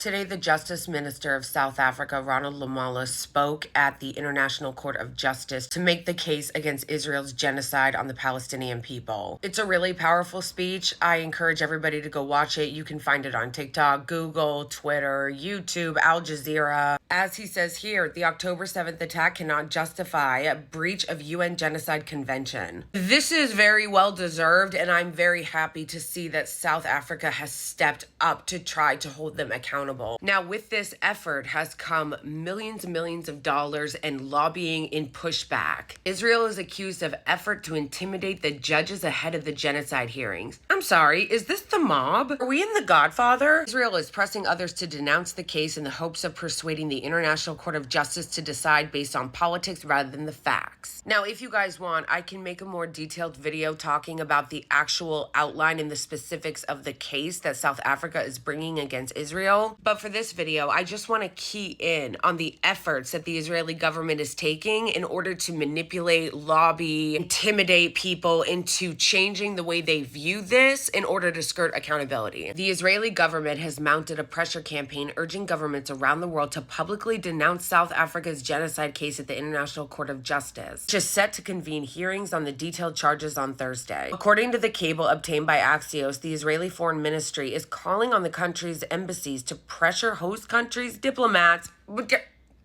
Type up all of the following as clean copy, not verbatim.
Today, the Justice Minister of South Africa, Ronald Lamola, spoke at the International Court of Justice to make the case against Israel's genocide on the Palestinian people. It's a really powerful speech. I encourage everybody to go watch it. You can find it on TikTok, Google, Twitter, YouTube, Al Jazeera. As he says here, the October 7th attack cannot justify a breach of UN Genocide Convention. This is very well deserved, and I'm very happy to see that South Africa has stepped up to try to hold them accountable. Now, with this effort has come millions and millions of dollars and lobbying in pushback. Israel is accused of effort to intimidate the judges ahead of the genocide hearings. I'm sorry, is this the mob? Are we in The Godfather? Israel is pressing others to denounce the case in the hopes of persuading the International Court of Justice to decide based on politics rather than the facts. Now, if you guys want, I can make a more detailed video talking about the actual outline and the specifics of the case that South Africa is bringing against Israel. But for this video, I just want to key in on the efforts that the Israeli government is taking in order to manipulate, lobby, intimidate people into changing the way they view this in order to skirt accountability. The Israeli government has mounted a pressure campaign urging governments around the world to publicly denounce South Africa's genocide case at the International Court of Justice, which is set to convene hearings on the detailed charges on Thursday. According to the cable obtained by Axios, the Israeli Foreign Ministry is calling on the country's embassies to pressure host countries' diplomats,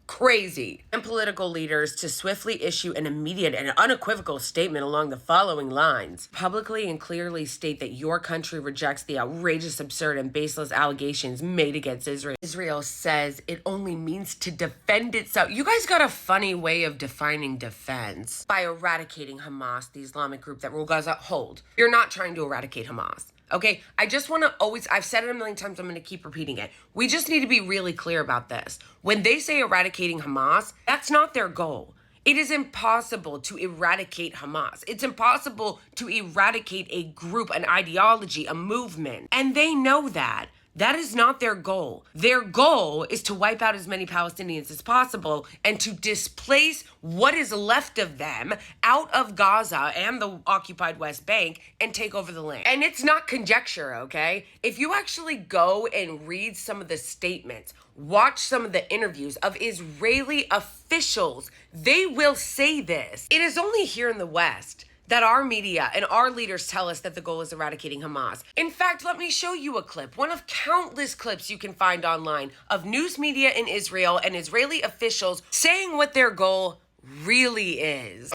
crazy, and political leaders to swiftly issue an immediate and unequivocal statement along the following lines. Publicly and clearly state that your country rejects the outrageous, absurd, and baseless allegations made against Israel. Israel says it only means to defend itself. You guys got a funny way of defining defense by eradicating Hamas, the Islamic group that rule Gaza. Hold. You're not trying to eradicate Hamas. Okay, I just want to I've said it a million times, I'm going to keep repeating it. We just need to be really clear about this. When they say eradicating Hamas, that's not their goal. It is impossible to eradicate Hamas. It's impossible to eradicate a group, an ideology, a movement. And they know that. That is not their goal. Their goal is to wipe out as many Palestinians as possible and to displace what is left of them out of Gaza and the occupied West Bank and take over the land. And it's not conjecture, okay? If you actually go and read some of the statements, watch some of the interviews of Israeli officials, they will say this. It is only here in the West that our media and our leaders tell us that the goal is eradicating Hamas. In fact, let me show you a clip, one of countless clips you can find online of news media in Israel and Israeli officials saying what their goal really is.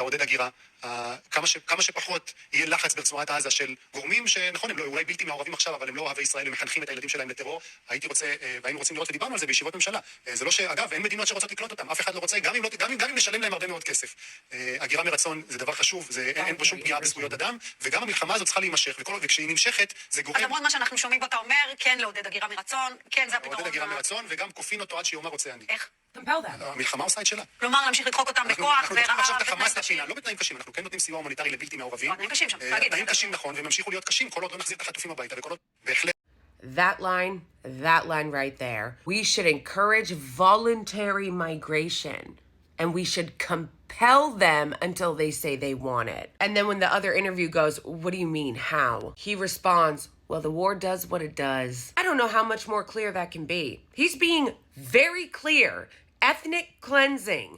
כמה שפחות יהיה לחץ ברצועת עזה של גורמים שנכון, הם לא אולי בלתי מעורבים עכשיו, אבל הם לא אוהבי ישראל, הם מחנכים את הילדים שלהם לטרור. הייתי רוצה, והיינו רוצים לראות, ודיברנו על זה בישיבות ממשלה. זה לא שאגב, אין מדינות שרוצות לקלוט אותם, אף אחד לא רוצה, גם אם נשלם להם הרבה מאוד כסף. הגירה מרצון זה דבר חשוב, אין פה שום פגיעה בזכויות אדם, וגם המלחמה הזאת צריכה להימשך, וכשהיא נמשכת, זה גורם... אז למרות מה שאנחנו שומעים ואתה אומר, כן לעודד הגירה מרצון, כן זה הפתרון. לעודד הגירה מרצון, וגם כופין אותו עד שיאמר רוצה אני. איך? המלחמה עושה את שלה. כלומר, להמשיך לדחוק אותם בכוח אנחנו דוחים עכשיו את החמאס לפינה, לא בתנאים קשים, אנחנו כן נותנים סיוע הומניטרי לבלתי מעורבים. תנאים קשים שם, תנאים קשים נכון, והם ימשיכו להיות קשים כל עוד לא נחזיר את החטופים הביתה, וכל עוד בהחלט. That line right there. We should encourage voluntary migration and we should compel them until they say they want it. And then when the other interview goes, what do you mean? How? He responds, well, the war does what it does. I don't know how much more clear that can be. He's being very clear. Ethnic cleansing,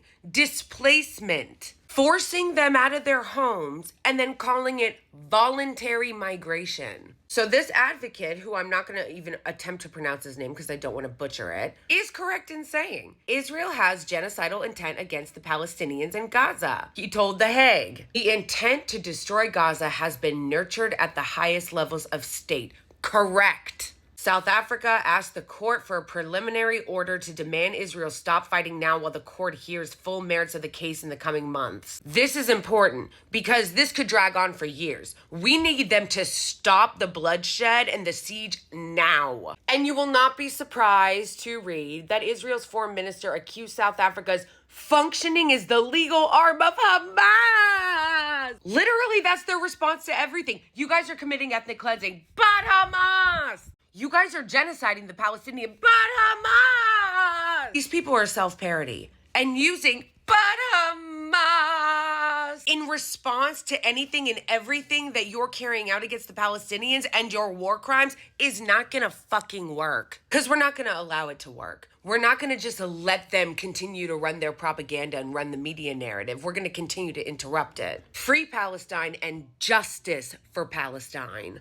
displacement, forcing them out of their homes, and then calling it voluntary migration. So this advocate, who I'm not going to even attempt to pronounce his name because I don't want to butcher it, is correct in saying Israel has genocidal intent against the Palestinians in Gaza. He told The Hague, the intent to destroy Gaza has been nurtured at the highest levels of state. Correct. South Africa asked the court for a preliminary order to demand Israel stop fighting now while the court hears full merits of the case in the coming months. This is important because this could drag on for years. We need them to stop the bloodshed and the siege now. And you will not be surprised to read that Israel's foreign minister accused South Africa's functioning as the legal arm of Hamas. Literally, that's their response to everything. You guys are committing ethnic cleansing, but Hamas. You guys are genociding the Palestinian, but Hamas! These people are self-parody and using but Hamas in response to anything and everything that you're carrying out against the Palestinians and your war crimes is not gonna fucking work. Because we're not gonna allow it to work. We're not gonna just let them continue to run their propaganda and run the media narrative. We're gonna continue to interrupt it. Free Palestine and justice for Palestine.